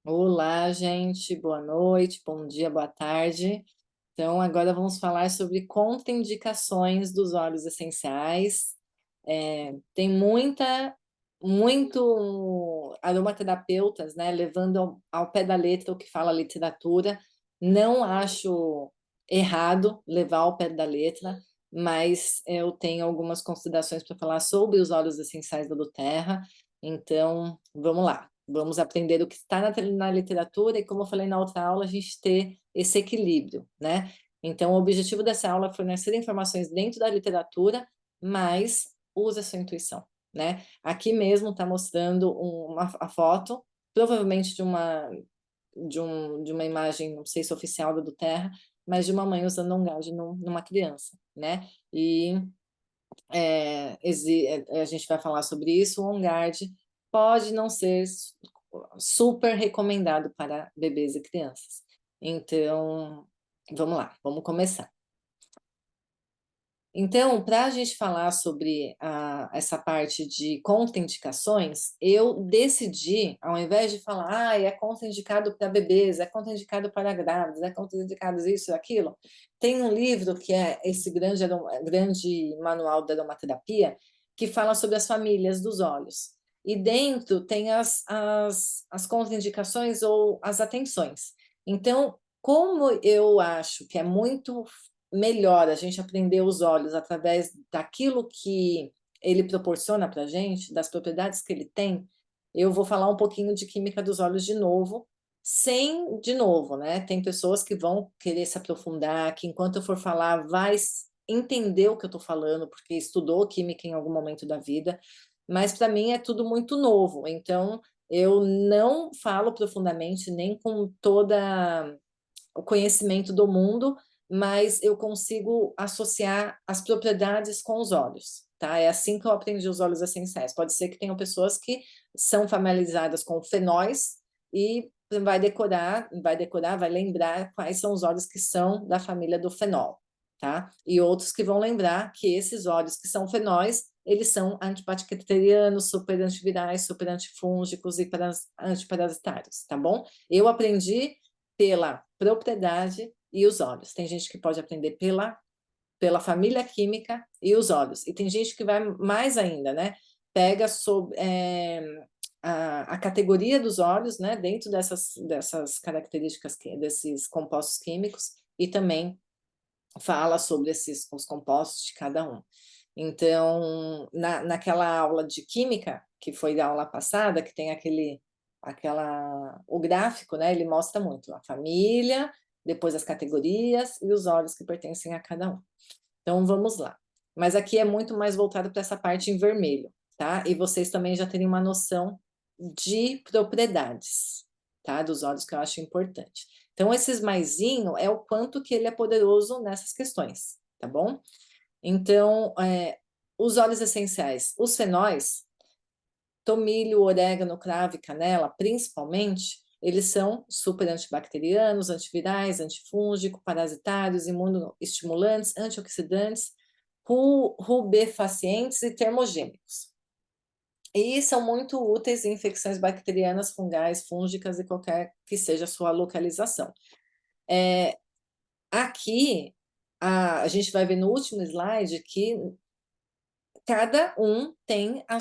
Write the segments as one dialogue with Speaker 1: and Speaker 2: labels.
Speaker 1: Olá, gente, boa noite, bom dia, boa tarde. Então, agora vamos falar sobre contraindicações dos óleos essenciais. Tem muito aromaterapeutas, né, levando ao pé da letra o que fala a literatura. Não acho errado levar ao pé da letra, mas eu tenho algumas considerações para falar sobre os óleos essenciais da Doterra. Então, vamos lá. Vamos aprender o que está na literatura e, como eu falei na outra aula, a gente ter esse equilíbrio, né? Então, o objetivo dessa aula é fornecer informações dentro da literatura, mas use a sua intuição, né? Aqui mesmo está mostrando a foto, provavelmente de uma imagem, não sei se oficial do Terra, mas de uma mãe usando um gauge numa criança, né? E a gente vai falar sobre isso. O On-Guard pode não ser super recomendado para bebês e crianças. Então, vamos lá, vamos começar. Então, para a gente falar sobre essa parte de contraindicações, eu decidi, ao invés de falar, é contraindicado para bebês, é contraindicado para grávidos, é contraindicado isso e aquilo, tem um livro que é esse grande manual da aromaterapia, que fala sobre as famílias dos óleos. E dentro tem as contraindicações ou as atenções. Então, como eu acho que é muito melhor a gente aprender os olhos através daquilo que ele proporciona para a gente, das propriedades que ele tem, eu vou falar um pouquinho de química dos olhos de novo, sem, de novo, né? Tem pessoas que vão querer se aprofundar, que enquanto eu for falar, vai entender o que eu estou falando, porque estudou química em algum momento da vida, mas para mim é tudo muito novo, então eu não falo profundamente, nem com toda o conhecimento do mundo, mas eu consigo associar as propriedades com os óleos, tá? É assim que eu aprendi os óleos essenciais. Pode ser que tenham pessoas que são familiarizadas com fenóis e vai lembrar quais são os óleos que são da família do fenol, tá? E outros que vão lembrar que esses óleos que são fenóis, eles são antibacterianos, super antivirais, super antifúngicos e antiparasitários, tá bom? Eu aprendi pela propriedade e os óleos. Tem gente que pode aprender pela família química e os óleos. E tem gente que vai mais ainda, né? Pega a categoria dos óleos, né? Dentro dessas características, desses compostos químicos, e também fala sobre os compostos de cada um. Então, naquela aula de química, que foi da aula passada, que tem o gráfico, né? Ele mostra muito a família, depois as categorias e os óleos que pertencem a cada um. Então, vamos lá. Mas aqui é muito mais voltado para essa parte em vermelho, tá? E vocês também já terem uma noção de propriedades, tá? Dos óleos que eu acho importante. Então, esses maisinho é o quanto que ele é poderoso nessas questões, tá bom? Então, os óleos essenciais, os fenóis, tomilho, orégano, cravo e canela, principalmente, eles são super antibacterianos, antivirais, antifúngicos, parasitários, imunoestimulantes, antioxidantes, rubefacientes e termogênicos. E são muito úteis em infecções bacterianas, fungais, fúngicas e qualquer que seja a sua localização. Aqui, a gente vai ver no último slide que cada um tem a,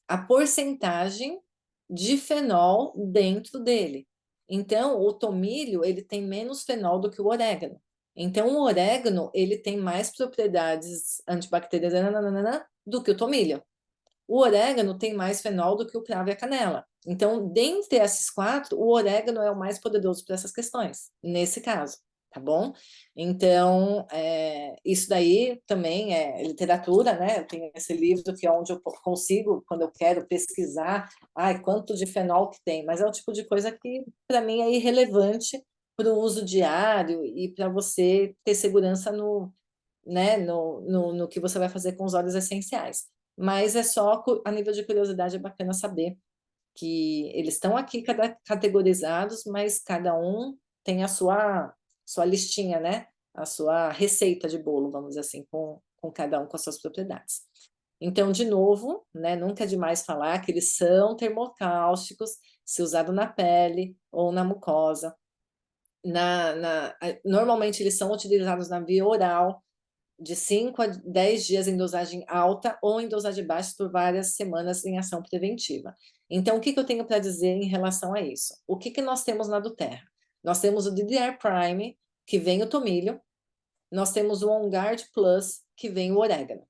Speaker 1: a porcentagem de fenol dentro dele. Então, o tomilho, ele tem menos fenol do que o orégano. Então, o orégano, ele tem mais propriedades antibacterianas do que o tomilho. O orégano tem mais fenol do que o cravo e a canela. Então, dentre esses quatro, o orégano é o mais poderoso para essas questões, nesse caso, tá bom? Então, isso daí também é literatura, né? Eu tenho esse livro que é onde eu consigo, quando eu quero pesquisar, quanto de fenol que tem, mas é o tipo de coisa que, para mim, é irrelevante para o uso diário e para você ter segurança né, no que você vai fazer com os óleos essenciais. Mas é só a nível de curiosidade, é bacana saber que eles estão aqui categorizados, mas cada um tem a sua listinha, né? A sua receita de bolo, vamos dizer assim, com cada um com as suas propriedades. Então, de novo, né, nunca é demais falar que eles são termocáusticos, se usado na pele ou na mucosa. Normalmente eles são utilizados na via oral, de 5 a 10 dias em dosagem alta ou em dosagem baixa por várias semanas em ação preventiva. Então, o que eu tenho para dizer em relação a isso? O que nós temos na Duterra? Nós temos o DDR Prime, que vem o tomilho, nós temos o On Guard Plus, que vem o orégano,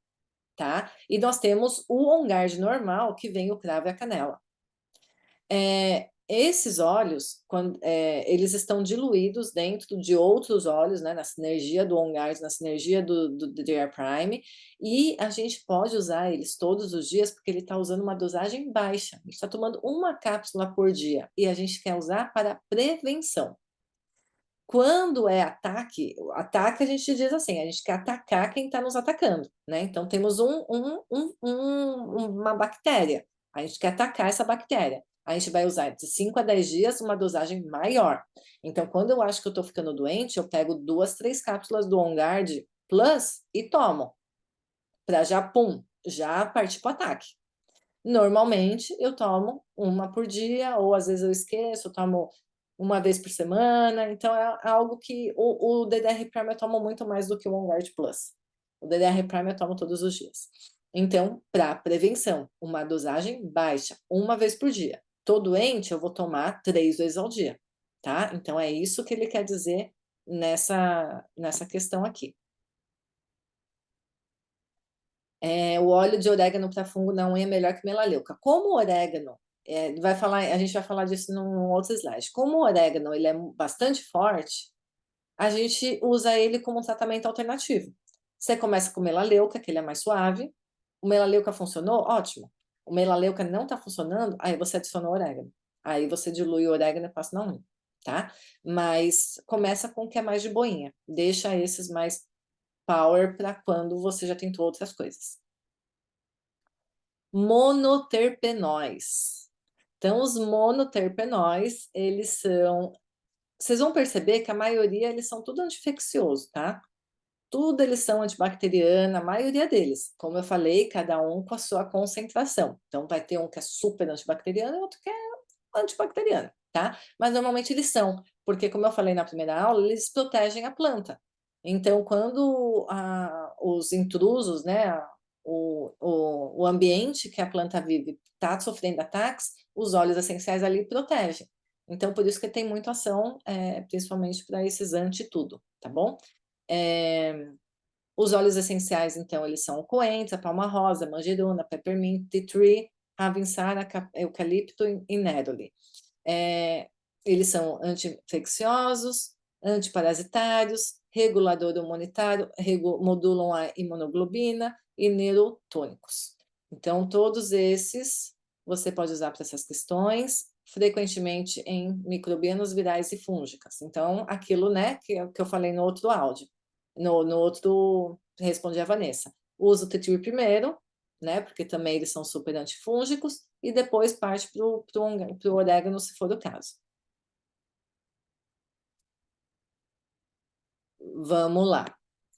Speaker 1: tá? E nós temos o On Guard normal, que vem o cravo e a canela. Esses óleos, eles estão diluídos dentro de outros óleos, né, na sinergia do On Guard, na sinergia do DDR Prime, e a gente pode usar eles todos os dias, porque ele está usando uma dosagem baixa. A gente está tomando uma cápsula por dia, e a gente quer usar para prevenção. Quando é ataque a gente diz assim, a gente quer atacar quem está nos atacando, né? Então temos uma bactéria, a gente quer atacar essa bactéria. A gente vai usar de 5 a 10 dias uma dosagem maior. Então, quando eu acho que eu estou ficando doente, eu pego 2, 3 cápsulas do On Guard Plus e tomo, para já partir para o ataque. Normalmente, eu tomo uma por dia, ou às vezes eu esqueço, eu tomo uma vez por semana, então é algo que o DDR Prime eu tomo muito mais do que o On Guard Plus. O DDR Prime eu tomo todos os dias. Então, para prevenção, uma dosagem baixa, uma vez por dia. Tô doente, eu vou tomar 3 vezes ao dia, tá? Então é isso que ele quer dizer nessa questão aqui. O óleo de orégano para fungo na unha é melhor que melaleuca. Como o orégano, a gente vai falar disso num outro slide. Como o orégano ele é bastante forte, a gente usa ele como um tratamento alternativo. Você começa com melaleuca, que ele é mais suave. O melaleuca funcionou? Ótimo. O melaleuca não está funcionando? Aí você adiciona o orégano. Aí você dilui o orégano e passa na unha, tá? Mas começa com o que é mais de boinha. Deixa esses mais power para quando você já tentou outras coisas. Monoterpenóis. Então, os monoterpenóis, eles são... Vocês vão perceber que a maioria, eles são tudo anti-infeccioso, tá? Tudo eles são antibacteriana, a maioria deles. Como eu falei, cada um com a sua concentração. Então, vai ter um que é super antibacteriano e outro que é antibacteriano, tá? Mas normalmente eles são, porque como eu falei na primeira aula, eles protegem a planta. Então, quando os intrusos, né, o ambiente que a planta vive está sofrendo ataques, os óleos essenciais ali protegem. Então, por isso que tem muita ação, principalmente para esses anti-tudo, tá bom? Os óleos essenciais, então, eles são o coentro, a palma rosa, manjerona, peppermint, tea tree, ravinçara, eucalipto e neroli. Eles são anti-infecciosos, antiparasitários, regulador imunitário, modulam a imunoglobina e neurotônicos. Então, todos esses você pode usar para essas questões, frequentemente em microbianos virais e fúngicas. Então, aquilo, né, que eu falei no outro áudio, no outro, respondi a Vanessa. Usa o Tetri primeiro, né, porque também eles são super antifúngicos, e depois parte para o orégano, se for o caso. Vamos lá.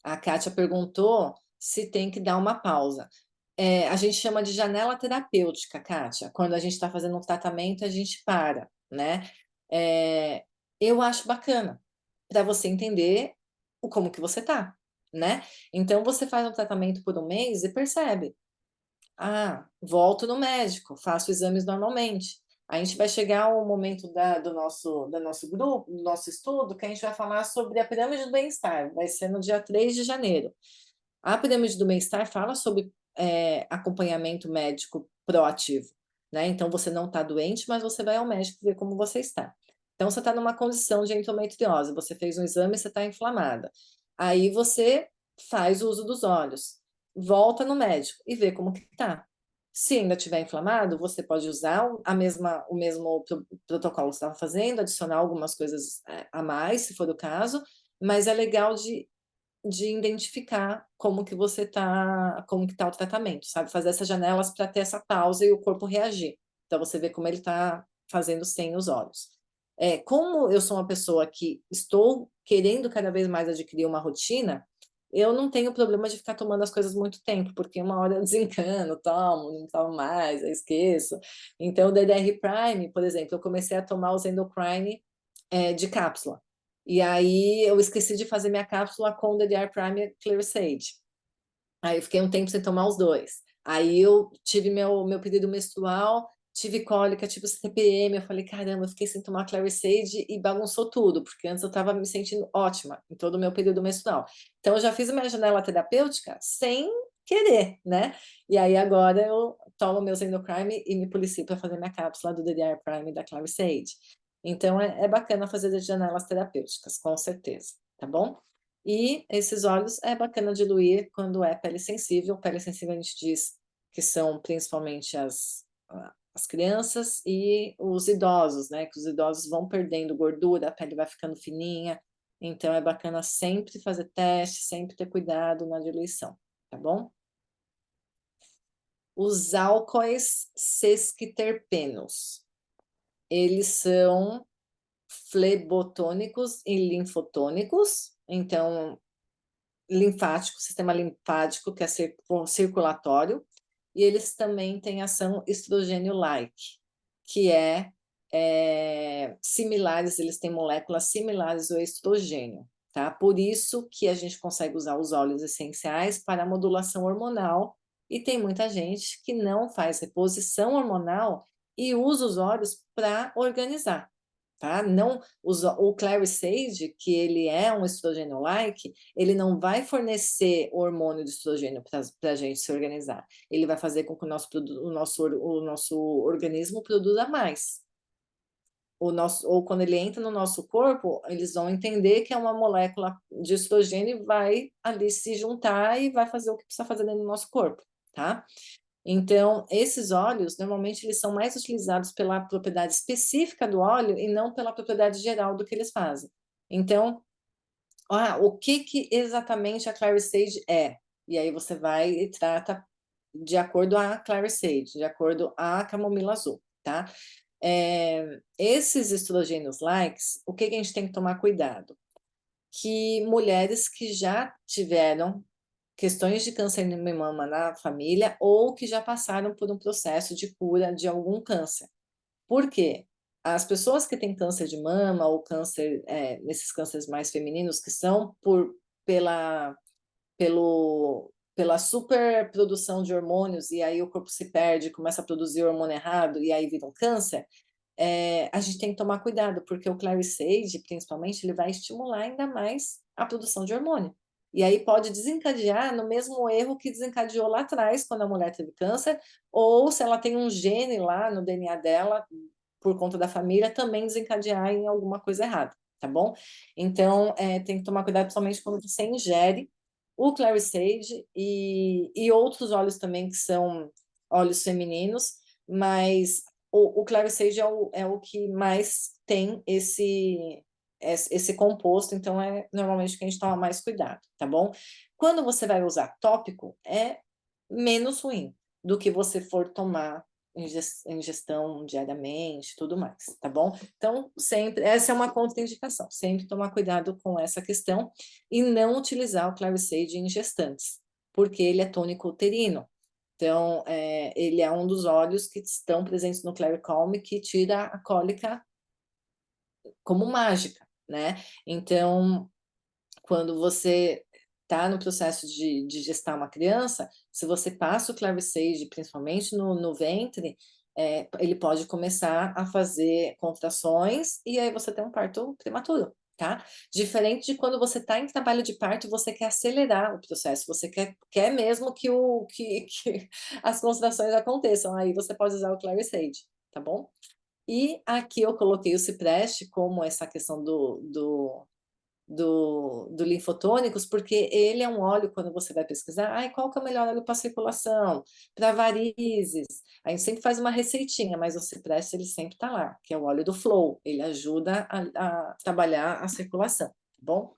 Speaker 1: A Kátia perguntou se tem que dar uma pausa. A gente chama de janela terapêutica, Kátia. Quando a gente está fazendo um tratamento, a gente para, né? Eu acho bacana para você entender como que você tá, né? Então você faz um tratamento por um mês e percebe. Volto no médico, faço exames normalmente. A gente vai chegar ao momento do nosso grupo, do nosso estudo, que a gente vai falar sobre a pirâmide do bem-estar. Vai ser no dia 3 de janeiro. A pirâmide do bem-estar fala sobre acompanhamento médico proativo, né? Então, você não está doente, mas você vai ao médico ver como você está. Então, você está numa condição de endometriose, você fez um exame, você está inflamada. Aí você faz o uso dos óleos, volta no médico e vê como que está. Se ainda estiver inflamado, você pode usar o mesmo protocolo que você estava fazendo, adicionar algumas coisas a mais, se for o caso, mas é legal de identificar como que você tá, como que tá o tratamento, sabe? Fazer essas janelas para ter essa pausa e o corpo reagir. Então você vê como ele está fazendo sem os olhos. Como eu sou uma pessoa que estou querendo cada vez mais adquirir uma rotina, eu não tenho problema de ficar tomando as coisas muito tempo, porque uma hora eu desencano, tomo, não tomo mais, eu esqueço. Então, o DDR Prime, por exemplo, eu comecei a tomar o Zendocrine de cápsula. E aí eu esqueci de fazer minha cápsula com o DDR Prime e Clear Sage. Aí eu fiquei um tempo sem tomar os dois. Aí eu tive meu período menstrual, tive cólica, tive TPM, eu falei, caramba, eu fiquei sem tomar Clarisade e bagunçou tudo, porque antes eu estava me sentindo ótima em todo o meu período menstrual. Então eu já fiz a minha janela terapêutica sem querer, né? E aí agora eu tomo meu Zendocrine e me policio para fazer minha cápsula do DDR Prime e da Clarisade. Então é bacana fazer as janelas terapêuticas, com certeza, tá bom? E esses óleos é bacana diluir quando é pele sensível. Pele sensível a gente diz que são principalmente as crianças e os idosos, né? Que os idosos vão perdendo gordura, a pele vai ficando fininha. Então é bacana sempre fazer teste, sempre ter cuidado na diluição, tá bom? Os álcoois sesquiterpenos, eles são flebotônicos e linfotônicos, então linfático, sistema linfático, que é circulatório, e eles também têm ação estrogênio-like, que similares, eles têm moléculas similares ao estrogênio, tá? Por isso que a gente consegue usar os óleos essenciais para a modulação hormonal, e tem muita gente que não faz reposição hormonal e usa os óleos para organizar, tá? Não o Clarisade, que ele é um estrogênio-like, ele não vai fornecer o hormônio de estrogênio para a gente se organizar. Ele vai fazer com que o nosso organismo produza mais. Ou quando ele entra no nosso corpo, eles vão entender que é uma molécula de estrogênio e vai ali se juntar e vai fazer o que precisa fazer dentro do nosso corpo, tá? Então, esses óleos, normalmente, eles são mais utilizados pela propriedade específica do óleo e não pela propriedade geral do que eles fazem. Então, o que exatamente a Clarisade é? E aí você vai e trata de acordo a Clarisade, de acordo a camomila azul, tá? Esses estrogênios likes, o que a gente tem que tomar cuidado? Que mulheres que já tiveram questões de câncer de mama na família ou que já passaram por um processo de cura de algum câncer. Por quê? As pessoas que têm câncer de mama ou câncer, nesses cânceres mais femininos, que são pela, pela superprodução de hormônios, e aí o corpo se perde, começa a produzir hormônio errado, e aí vira um câncer, a gente tem que tomar cuidado, porque o Clarisade, principalmente, ele vai estimular ainda mais a produção de hormônio. E aí pode desencadear no mesmo erro que desencadeou lá atrás, quando a mulher teve câncer, ou se ela tem um gene lá no DNA dela, por conta da família, também desencadear em alguma coisa errada, tá bom? Então, tem que tomar cuidado, principalmente quando você ingere o Clarisade e outros óleos também, que são óleos femininos, mas o Clarisage é o que mais tem esse composto, então é normalmente que a gente toma mais cuidado, tá bom? Quando você vai usar tópico, é menos ruim do que você for tomar ingestão diariamente, tudo mais, tá bom? Então, sempre, essa é uma contraindicação, sempre tomar cuidado com essa questão e não utilizar o Clarisade em gestantes, porque ele é tônico uterino. Então, ele é um dos óleos que estão presentes no Claricalm, que tira a cólica como mágica, né? Então, quando você está no processo de gestar uma criança, se você passa o Clarisade, principalmente no ventre, ele pode começar a fazer contrações e aí você tem um parto prematuro, tá? Diferente de quando você está em trabalho de parto e você quer acelerar o processo, você quer mesmo que as contrações aconteçam, aí você pode usar o Clarisade, tá bom? E aqui eu coloquei o cipreste como essa questão do linfotônicos, porque ele é um óleo, quando você vai pesquisar, qual que é o melhor óleo para circulação, para varizes? A gente sempre faz uma receitinha, mas o cipreste ele sempre está lá, que é o óleo do Flow, ele ajuda a trabalhar a circulação, tá bom?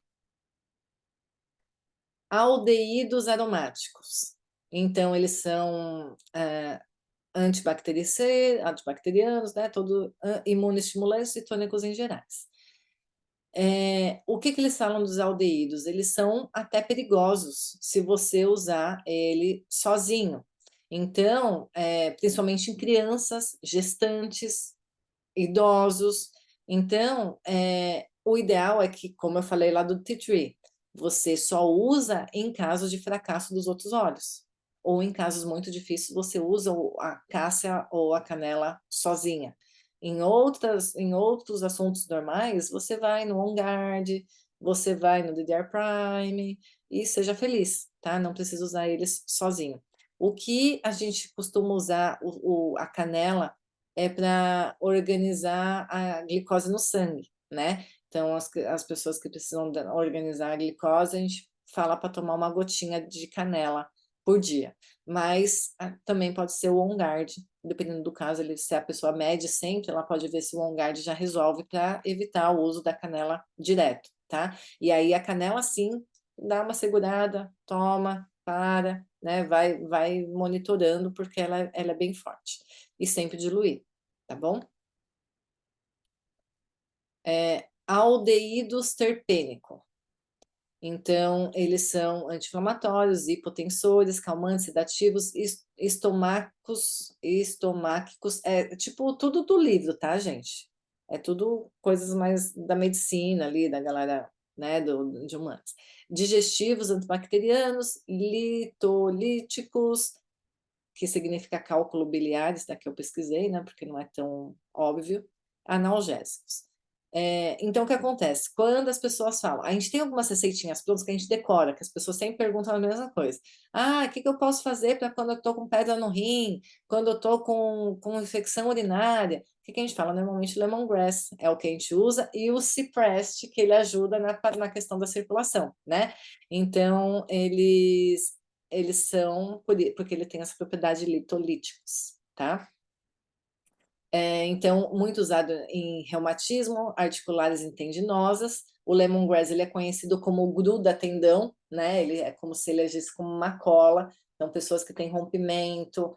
Speaker 1: Aldeídos aromáticos. Então, eles são antibacterianos, né, imunoestimulantes e tônicos em gerais. O que eles falam dos aldeídos? Eles são até perigosos se você usar ele sozinho. Então, principalmente em crianças, gestantes, idosos. Então, o ideal é que, como eu falei lá do tea tree, você só usa em casos de fracasso dos outros óleos. Ou em casos muito difíceis, você usa a cássia ou a canela sozinha. Em outros assuntos normais, você vai no On Guard, você vai no DDR Prime e seja feliz, tá? Não precisa usar eles sozinho. O que a gente costuma usar a canela é para organizar a glicose no sangue, né? Então, as pessoas que precisam organizar a glicose, a gente fala para tomar uma gotinha de canela por dia. Mas também pode ser o On Guard, dependendo do caso, se a pessoa mede sempre, ela pode ver se o On Guard já resolve para evitar o uso da canela direto, tá? E aí a canela, sim, dá uma segurada, toma, para, né? Vai monitorando, porque ela é bem forte. E sempre diluir, tá bom? Aldeídos terpênico. Então, eles são anti-inflamatórios, hipotensores, calmantes, sedativos, estomáquicos, tipo tudo do livro, tá, gente? É tudo coisas mais da medicina ali, da galera, né, de humanos. Digestivos, antibacterianos, litolíticos, que significa cálculo biliar, isso daqui eu pesquisei, né, porque não é tão óbvio, analgésicos. Então, o que acontece? Quando as pessoas falam, a gente tem algumas receitinhas prontas que a gente decora, que as pessoas sempre perguntam a mesma coisa. O que eu posso fazer para quando eu estou com pedra no rim, quando eu estou com infecção urinária? O que a gente fala? Normalmente lemongrass é o que a gente usa, e o cipreste, que ele ajuda na questão da circulação, né? Então, eles são, porque ele tem essa propriedade de litolíticos, tá? Então, muito usado em reumatismo, articulares e tendinosas. O lemongrass, ele é conhecido como gruda-tendão, né? Ele é como se ele agisse como uma cola. Então, pessoas que têm rompimento,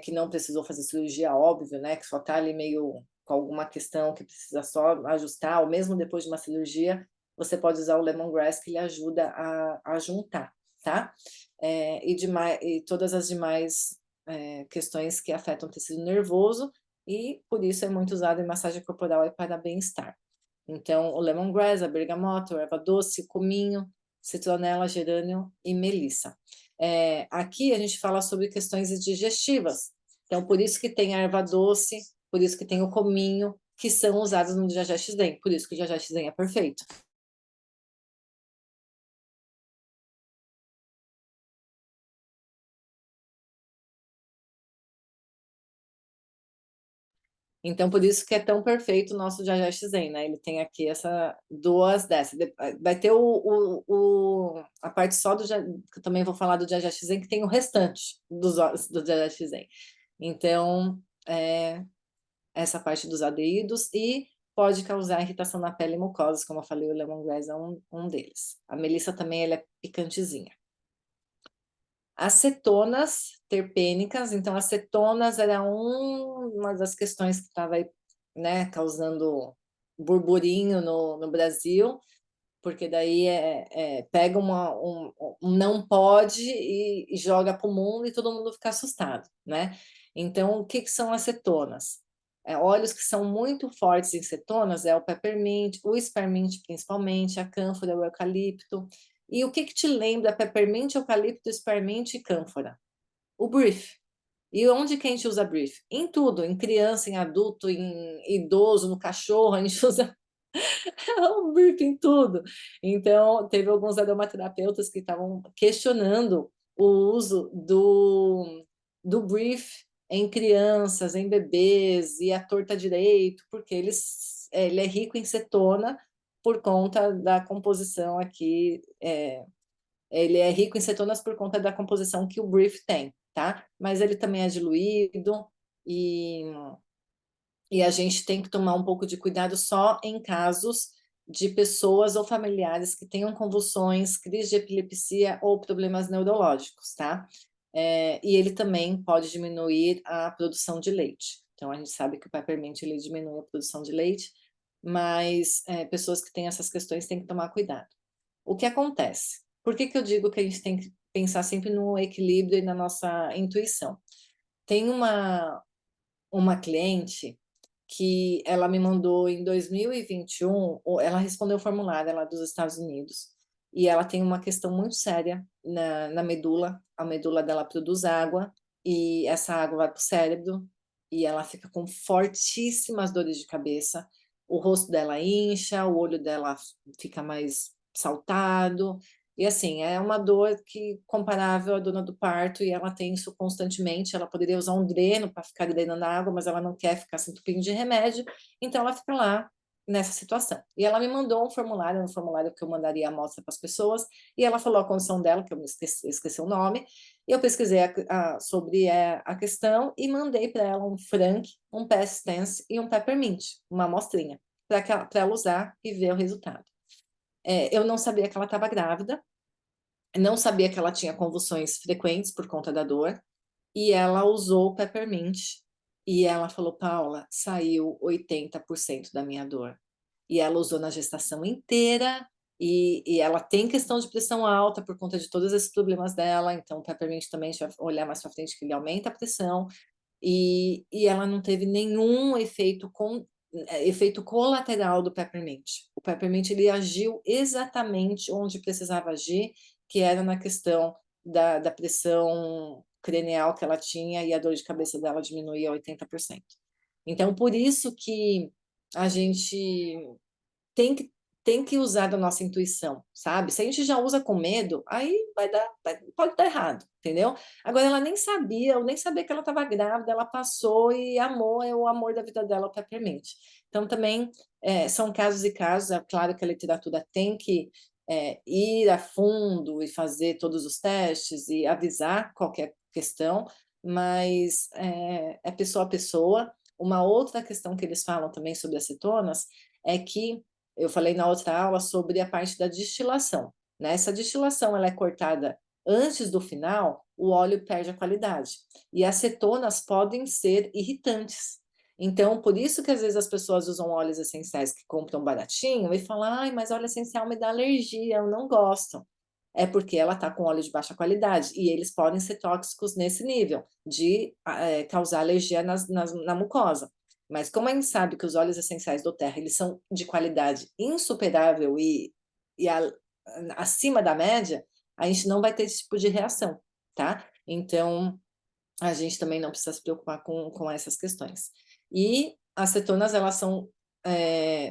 Speaker 1: que não precisou fazer cirurgia, óbvio, né? Que só está ali meio com alguma questão que precisa só ajustar, ou mesmo depois de uma cirurgia, você pode usar o lemongrass, que ele ajuda a juntar, tá? E todas as demais questões que afetam o tecido nervoso, e por isso é muito usado em massagem corporal e para bem-estar. Então, o lemongrass, a bergamota, o erva doce, o cominho, citronela, gerânio e melissa. Aqui a gente fala sobre questões digestivas. Então, por isso que tem a erva doce, por isso que tem o cominho, que são usados no Jajá Xen, por isso que o Jajá Xen é perfeito. Então, por isso que é tão perfeito o nosso Jajá Xen, né? Ele tem aqui duas dessas. Vai ter a parte só que eu também vou falar do Jajá Xen, que tem o restante do Jajá Xen. Então, essa parte dos aderidos, e pode causar irritação na pele e mucosas, como eu falei, o lemongrass é um deles. A melissa também, ela é picantezinha. Acetonas terpênicas, então acetonas era uma das questões que estava aí, né, causando burburinho no Brasil, porque daí pega um não pode e joga para o mundo, e todo mundo fica assustado, né? Então, o que são acetonas? Óleos que são muito fortes em cetonas é o peppermint, o spearmint principalmente, a cânfora, o eucalipto. E o que te lembra peppermint, eucalipto, spearmint e cânfora? O brief. E onde que a gente usa brief? Em tudo, em criança, em adulto, em idoso, no cachorro, a gente usa um brief em tudo. Então, teve alguns aromaterapeutas que estavam questionando o uso do brief em crianças, em bebês, e a torta direito, porque ele é rico em cetona por conta da composição aqui. Ele é rico em cetonas por conta da composição que o brief tem, tá? Mas ele também é diluído, e a gente tem que tomar um pouco de cuidado só em casos de pessoas ou familiares que tenham convulsões, crise de epilepsia ou problemas neurológicos, tá? E ele também pode diminuir a produção de leite. Então, a gente sabe que o peppermint ele diminui a produção de leite, mas pessoas que têm essas questões têm que tomar cuidado. O que acontece? Por que que eu digo que a gente tem que pensar sempre no equilíbrio e na nossa intuição? Tem uma cliente que ela me mandou em 2021, ela respondeu o formulário lá dos Estados Unidos, e ela tem uma questão muito séria na medula, a medula dela produz água, e essa água vai para o cérebro, e ela fica com fortíssimas dores de cabeça, o rosto dela incha, o olho dela fica mais saltado, e assim, é uma dor que comparável à dor do parto, e ela tem isso constantemente. Ela poderia usar um dreno para ficar drenando a água, mas ela não quer ficar se entupindo de remédio, então ela fica lá nessa situação. E ela me mandou um formulário que eu mandaria a amostra para as pessoas, e ela falou a condição dela, que eu esqueci o nome, e eu pesquisei sobre a questão e mandei para ela um Frank, um Pastance e um Peppermint, uma amostrinha, para ela usar e ver o resultado. Eu não sabia que ela estava grávida, não sabia que ela tinha convulsões frequentes por conta da dor, e ela usou o Peppermint, e ela falou: Paula, saiu 80% da minha dor. E ela usou na gestação inteira, e ela tem questão de pressão alta por conta de todos esses problemas dela, então o Peppermint também, a gente vai olhar mais para frente, que ele aumenta a pressão, e ela não teve nenhum efeito colateral do Peppermint. O Peppermint, ele agiu exatamente onde precisava agir, que era na questão da pressão cranial que ela tinha, e a dor de cabeça dela diminuía 80%. Então, por isso que a gente tem que, tem que usar da nossa intuição, sabe? Se a gente já usa com medo, aí pode dar errado, entendeu? Agora, ela nem sabia, eu nem sabia que ela estava grávida, ela passou e amou, é o amor da vida dela, o Peppermint. Então, também são casos e casos, é claro que a literatura tem que ir a fundo e fazer todos os testes e avisar qualquer questão, mas é pessoa a pessoa. Uma outra questão que eles falam também sobre as cetonas é que eu falei na outra aula sobre a parte da destilação, né? Se a destilação ela é cortada antes do final, o óleo perde a qualidade. E as cetonas podem ser irritantes. Então, por isso que às vezes as pessoas usam óleos essenciais que compram baratinho e falam: ai, mas óleo essencial me dá alergia, eu não gosto. É porque ela está com óleo de baixa qualidade e eles podem ser tóxicos nesse nível, de causar alergia na mucosa. Mas como a gente sabe que os óleos essenciais do Terra eles são de qualidade insuperável e acima da média, a gente não vai ter esse tipo de reação, tá? Então, a gente também não precisa se preocupar com essas questões. E as cetonas, elas são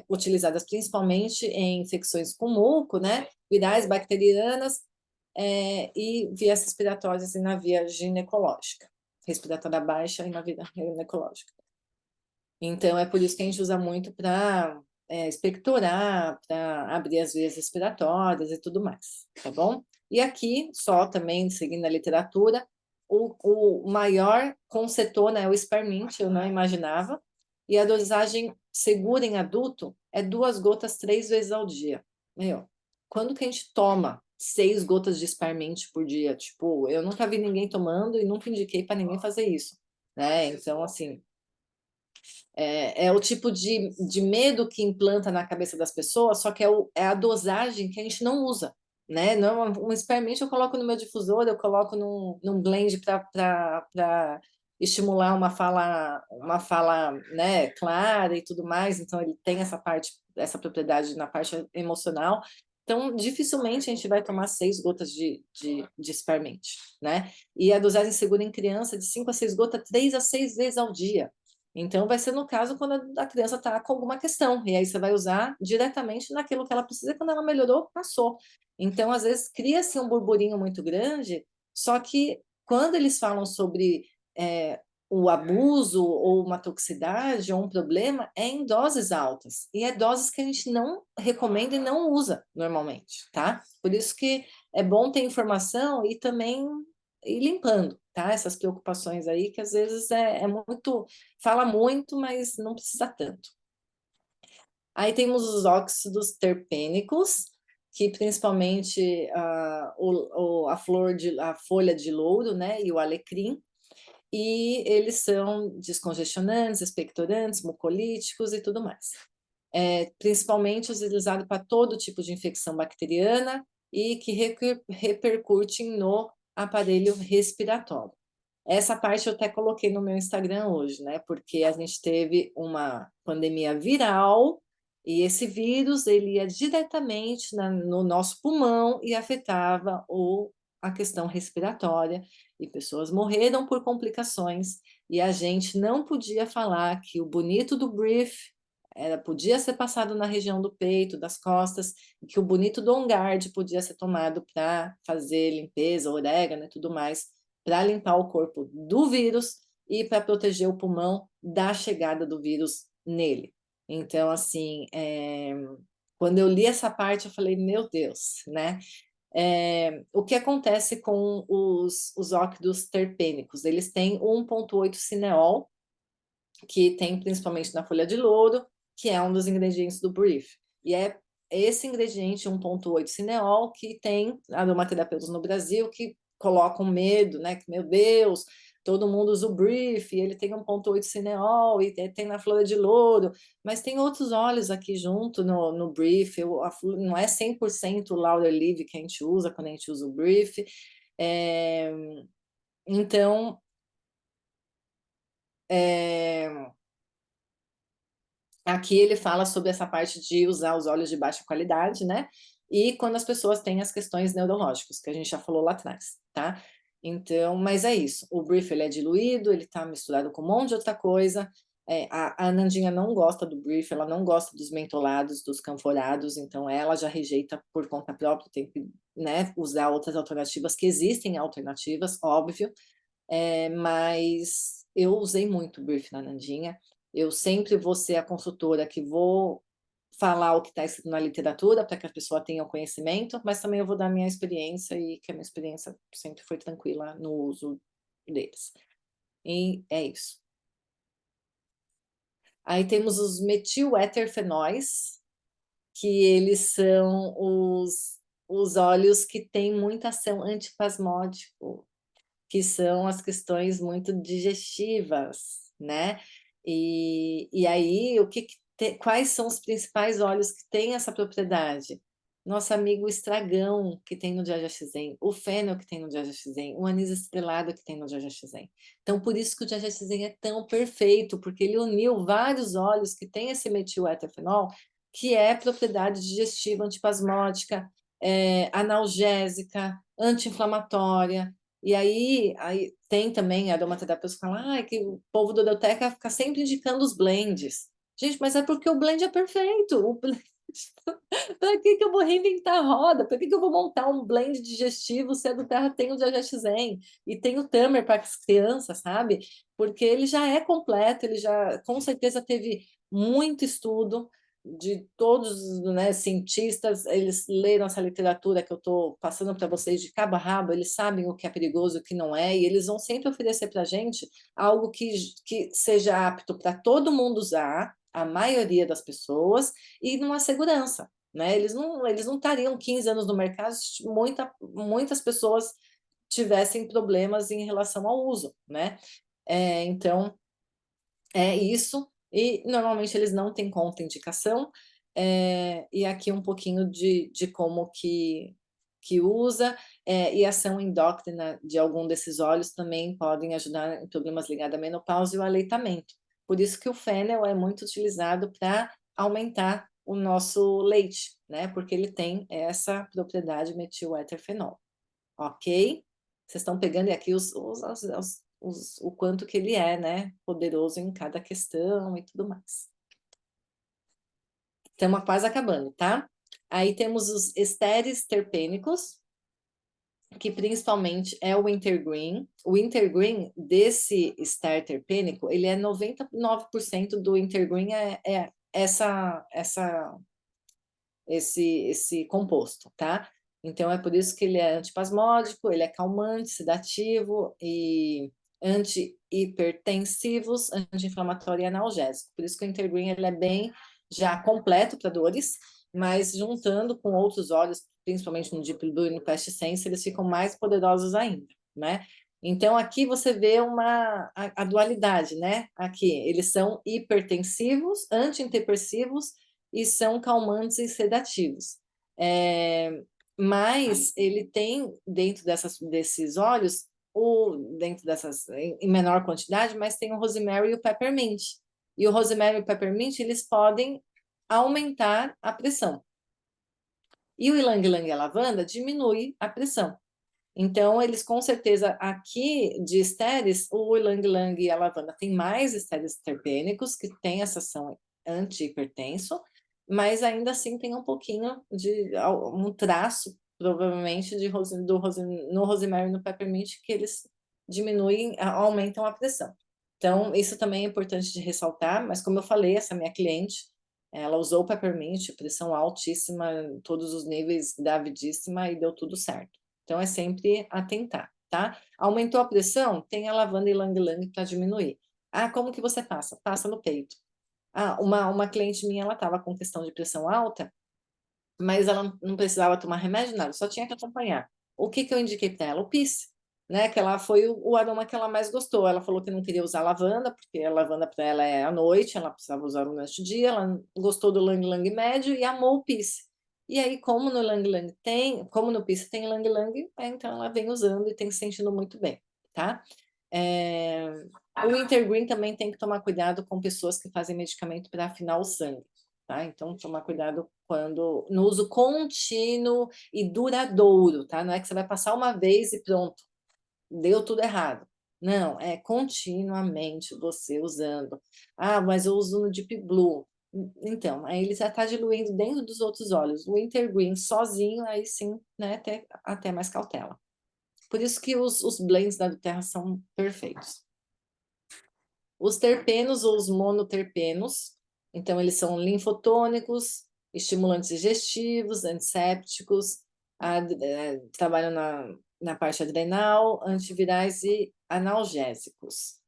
Speaker 1: utilizadas principalmente em infecções com muco, né? Virais, bacterianas, e vias respiratórias e na via ginecológica. Respiratória baixa e na via ginecológica. Então, é por isso que a gente usa muito para expectorar, para abrir as vias respiratórias e tudo mais, tá bom? E aqui, só também seguindo a literatura, o maior com cetona é o Spearmint, eu não imaginava, e a dosagem segura em adulto é 2 gotas 3 vezes ao dia. Meu, quando que a gente toma 6 gotas de Spearmint por dia? Tipo, eu nunca vi ninguém tomando e nunca indiquei para ninguém fazer isso, né? Então, assim, é o tipo de medo que implanta na cabeça das pessoas, só que é a dosagem que a gente não usa, né? Não, um experimento eu coloco no meu difusor, eu coloco num blend para estimular uma fala, né, clara e tudo mais, então ele tem essa parte, essa propriedade na parte emocional. Então, dificilmente a gente vai tomar 6 gotas de Spearmint, né? E a dosagem segura em criança de 5 a 6 gotas, 3 a 6 vezes ao dia. Então, vai ser no caso quando a criança está com alguma questão, e aí você vai usar diretamente naquilo que ela precisa, e quando ela melhorou, passou. Então, às vezes, cria-se um burburinho muito grande, só que quando eles falam sobre o abuso, ou uma toxicidade, ou um problema, é em doses altas, e é doses que a gente não recomenda e não usa normalmente, tá? Por isso que é bom ter informação e também ir limpando, tá? Essas preocupações aí, que às vezes fala muito, mas não precisa tanto. Aí temos os óxidos terpênicos, que principalmente a folha de louro, né, e o alecrim, e eles são descongestionantes, expectorantes, mucolíticos e tudo mais. principalmente utilizado para todo tipo de infecção bacteriana e que repercute no aparelho respiratório. Essa parte eu até coloquei no meu Instagram hoje, né? Porque a gente teve uma pandemia viral e esse vírus ele ia diretamente no nosso pulmão e afetava a questão respiratória e pessoas morreram por complicações e a gente não podia falar que o bonito do Brief podia ser passado na região do peito, das costas, e que o bonito do On Guard podia ser tomado para fazer limpeza, orégano e tudo mais, para limpar o corpo do vírus e para proteger o pulmão da chegada do vírus nele. Então, assim, quando eu li essa parte, eu falei, meu Deus, né? O que acontece com os óxidos terpênicos? Eles têm 1,8 cineol, que tem principalmente na folha de louro, que é um dos ingredientes do brief. E é esse ingrediente, 1,8 cineol, que tem aromaterapeutas no Brasil que colocam medo, né? Que, meu Deus, todo mundo usa o brief, e ele tem 1,8 cineol, e tem na folha de louro, mas tem outros óleos aqui junto no brief, não é 100% laurel leaf que a gente usa quando a gente usa o brief. Então, aqui ele fala sobre essa parte de usar os óleos de baixa qualidade, né? E quando as pessoas têm as questões neurológicas, que a gente já falou lá atrás, tá? Então, mas é isso. O brief ele é diluído, ele tá misturado com um monte de outra coisa. A Nandinha não gosta do brief, ela não gosta dos mentolados, dos canforados, então ela já rejeita por conta própria, tem que, né, usar outras alternativas, que existem alternativas, óbvio, mas eu usei muito o brief na Nandinha. Eu sempre vou ser a consultora que vou falar o que está escrito na literatura para que a pessoa tenha o conhecimento, mas também eu vou dar a minha experiência e que a minha experiência sempre foi tranquila no uso deles. E é isso. Aí temos os metileterfenóis, que eles são os óleos que têm muita ação antipasmódico, que são as questões muito digestivas, né? E aí, quais são os principais óleos que têm essa propriedade? Nosso amigo estragão, que tem no Diajaxizem, o fênel que tem no Diajaxizem, o anis estrelado que tem no Diajaxizem. Então, por isso que o Diajaxizem é tão perfeito, porque ele uniu vários óleos que têm esse metileterfenol, que é propriedade digestiva, antipasmódica, analgésica, anti-inflamatória, e aí tem também aromaterapeutas que falam que o povo do Deuteca fica sempre indicando os blends. Gente, mas é porque o blend é perfeito. Para que eu vou reinventar a roda? Para que eu vou montar um blend digestivo se a do Terra tem o Diagesten e tem o Tamer para as crianças, sabe? Porque ele já é completo, ele já com certeza teve muito estudo de todos, né, cientistas, eles leram essa literatura que eu estou passando para vocês de cabo a rabo, eles sabem o que é perigoso e o que não é, e eles vão sempre oferecer para a gente algo que seja apto para todo mundo usar, a maioria das pessoas, e numa segurança. Né? Eles não estariam 15 anos no mercado se muitas pessoas tivessem problemas em relação ao uso. Né? Então, é isso. E normalmente eles não têm contraindicação. E aqui um pouquinho de como que usa, e ação endócrina de algum desses óleos também podem ajudar em problemas ligados à menopausa e ao aleitamento. Por isso que o fênel é muito utilizado para aumentar o nosso leite, né? Porque ele tem essa propriedade metileterfenol, ok? Vocês estão pegando aqui o quanto que ele é, né? Poderoso em cada questão e tudo mais. Estamos quase acabando, tá? Aí temos os esteres terpênicos, que principalmente é o wintergreen. O wintergreen desse ester terpênico, ele é 99% do wintergreen esse composto, tá? Então é por isso que ele é antispasmódico, ele é calmante, sedativo e anti-hipertensivos, anti-inflamatório e analgésico. Por isso que o Intergreen ele é bem já completo para dores, mas juntando com outros óleos, principalmente no Deep Blue e no Past Sense, eles ficam mais poderosos ainda, né? Então aqui você vê a dualidade, né? Aqui eles são hipertensivos, antidepressivos e são calmantes e sedativos. Mas ele tem, dentro desses óleos, dentro dessas, em menor quantidade, mas tem o rosemary e o peppermint. E o rosemary e o peppermint, eles podem aumentar a pressão. E o ylang-ylang e a lavanda diminui a pressão. Então, eles com certeza, aqui de estéreis, o ylang-ylang e a lavanda tem mais estéreis terpênicos, que tem essa ação anti-hipertenso, mas ainda assim tem um pouquinho de um traço, provavelmente, no rosemary e no peppermint, que eles diminuem, aumentam a pressão. Então, isso também é importante de ressaltar, mas como eu falei, essa minha cliente, ela usou o peppermint, pressão altíssima, todos os níveis, gravidíssima, e deu tudo certo. Então, é sempre atentar, tá? Aumentou a pressão? Tem a lavanda e ylang-ylang para diminuir. Ah, como que você passa? Passa no peito. Ah, uma cliente minha, ela estava com questão de pressão alta, mas ela não precisava tomar remédio, nada, só tinha que acompanhar. O que eu indiquei para ela? O Peace, né? Que ela foi o aroma que ela mais gostou. Ela falou que não queria usar lavanda, porque a lavanda para ela é à noite, ela precisava usar durante o dia, ela gostou do ylang-ylang médio e amou o Peace. E aí, como no ylang-ylang tem, como no Peace tem ylang-ylang, então ela vem usando e tem se sentindo muito bem, tá? O Wintergreen também tem que tomar cuidado com pessoas que fazem medicamento para afinar o sangue, tá? Então, tomar cuidado quando no uso contínuo e duradouro, tá? Não é que você vai passar uma vez e pronto, deu tudo errado. Não, é continuamente você usando. Ah, mas eu uso no Deep Blue. Então, aí ele já está diluindo dentro dos outros óleos. O Wintergreen sozinho, aí sim, né, até mais cautela. Por isso que os blends da Terra são perfeitos. Os terpenos ou os monoterpenos, então eles são linfotônicos, estimulantes digestivos, antissépticos, trabalham na parte adrenal, antivirais e analgésicos.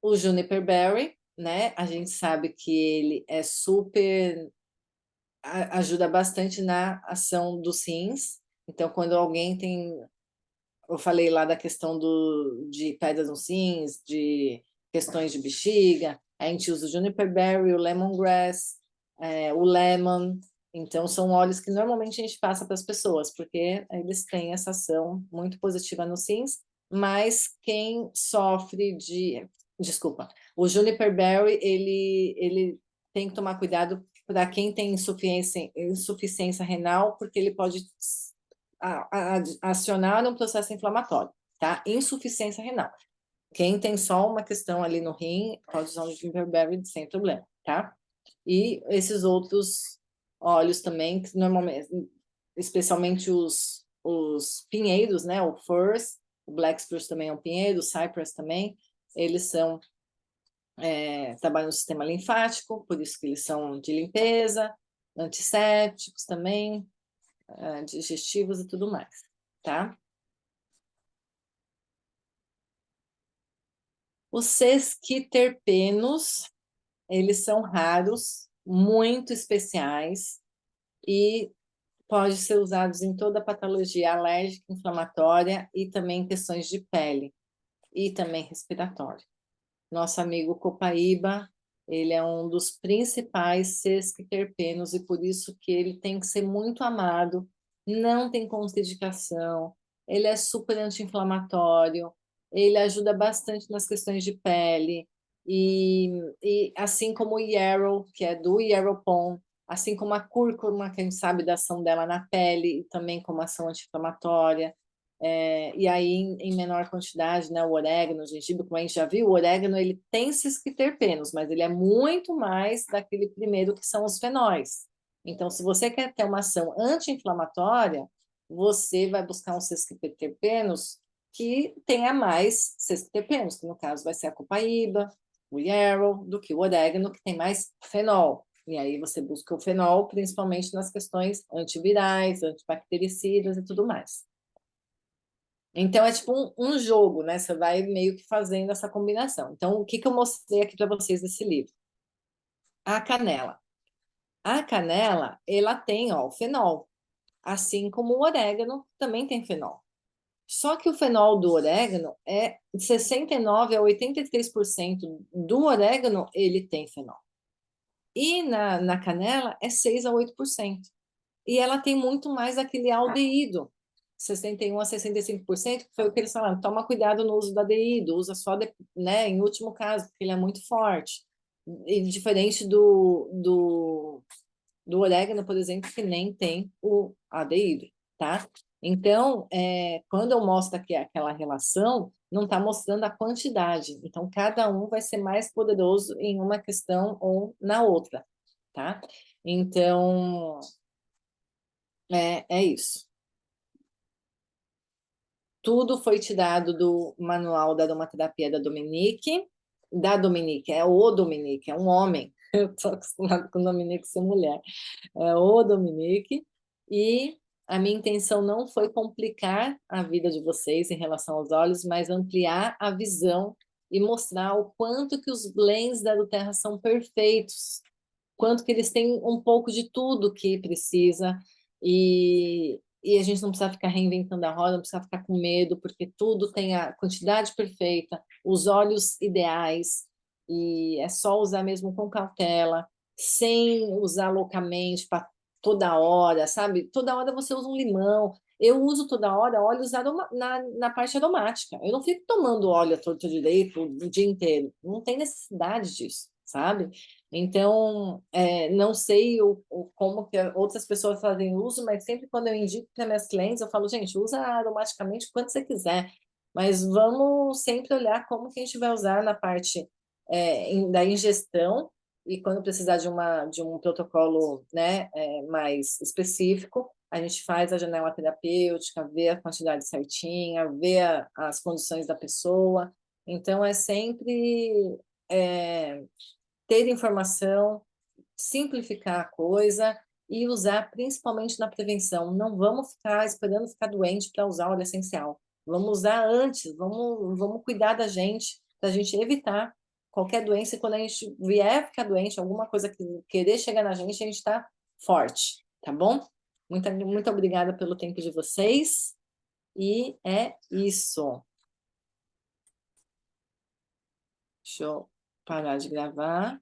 Speaker 1: O Juniper Berry, né? A gente sabe que ele é super, ajuda bastante na ação dos rins. Então, quando alguém tem, eu falei lá da questão de pedras nos rins, de questões de bexiga, a gente usa o juniper berry, o lemongrass, o lemon. Então, são óleos que normalmente a gente passa para as pessoas, porque eles têm essa ação muito positiva nos rins, mas quem sofre de... Desculpa, o juniper berry, ele tem que tomar cuidado para quem tem insuficiência renal, porque ele pode acionar um processo inflamatório, tá? Insuficiência renal. Quem tem só uma questão ali no rim, pode usar o gingerberry sem problema, tá? E esses outros óleos também, que normalmente, especialmente os pinheiros, né? O firs, o black spruce também é um pinheiro, o cypress também, eles são, trabalham no sistema linfático, por isso que eles são de limpeza, antissépticos também, digestivos e tudo mais, tá? Os sesquiterpenos, eles são raros, muito especiais e pode ser usados em toda a patologia alérgica, inflamatória e também em questões de pele e também respiratória. Nosso amigo copaíba, ele é um dos principais sesquiterpenos e por isso que ele tem que ser muito amado, não tem contraindicação, ele é super anti-inflamatório, ele ajuda bastante nas questões de pele, e assim como o yarrow, que é do yarrow-pom, assim como a cúrcuma, que a gente sabe da ação dela na pele, e também como ação anti-inflamatória, e aí em menor quantidade, né, o orégano, o gengibre, como a gente já viu, o orégano ele tem sesquiterpenos, mas ele é muito mais daquele primeiro que são os fenóis. Então, se você quer ter uma ação anti-inflamatória, você vai buscar um sesquiterpenos que tenha mais sesquiterpenos, que no caso vai ser a copaíba, o yarrow, do que o orégano, que tem mais fenol. E aí você busca o fenol, principalmente nas questões antivirais, antibactericidas e tudo mais. Então, é tipo um jogo, né? Você vai meio que fazendo essa combinação. Então, o que eu mostrei aqui para vocês nesse livro? A canela. A canela, ela tem, ó, o fenol, assim como o orégano também tem fenol. Só que o fenol do orégano é de 69 a 83% do orégano, ele tem fenol. E na canela é 6 a 8%. E ela tem muito mais aquele aldeído, 61 a 65%, que foi o que eles falaram. Toma cuidado no uso do aldeído, usa só, né, em último caso, porque ele é muito forte. E diferente do orégano, por exemplo, que nem tem o aldeído, tá? Então, quando eu mostro aqui aquela relação, não está mostrando a quantidade. Então, cada um vai ser mais poderoso em uma questão ou na outra, tá? Então, é isso. Tudo foi tirado do manual da aromaterapia da Dominique, é o Dominique, é um homem. Eu estou acostumada com o Dominique ser mulher. É o Dominique, e a minha intenção não foi complicar a vida de vocês em relação aos olhos, mas ampliar a visão e mostrar o quanto que os blends da Terra são perfeitos, quanto que eles têm um pouco de tudo que precisa, e a gente não precisa ficar reinventando a roda, não precisa ficar com medo, porque tudo tem a quantidade perfeita, os olhos ideais, e é só usar mesmo com cautela, sem usar loucamente para toda hora, sabe? Toda hora você usa um limão. Eu uso toda hora óleos na parte aromática. Eu não fico tomando óleo à torta direito o dia inteiro. Não tem necessidade disso, sabe? Então, não sei como que outras pessoas fazem uso, mas sempre quando eu indico para minhas clientes, eu falo, gente, usa aromaticamente quanto você quiser, mas vamos sempre olhar como que a gente vai usar na parte da ingestão, e quando precisar de um protocolo, né, mais específico, a gente faz a janela terapêutica, vê a quantidade certinha, vê as condições da pessoa. Então, é sempre ter informação, simplificar a coisa e usar principalmente na prevenção. Não vamos ficar esperando ficar doente para usar óleo essencial. Vamos usar antes, vamos cuidar da gente, para a gente evitar qualquer doença. E quando a gente vier ficar doente, alguma coisa que querer chegar na gente, a gente está forte, tá bom? Muito obrigada pelo tempo de vocês. E é isso. Deixa eu parar de gravar.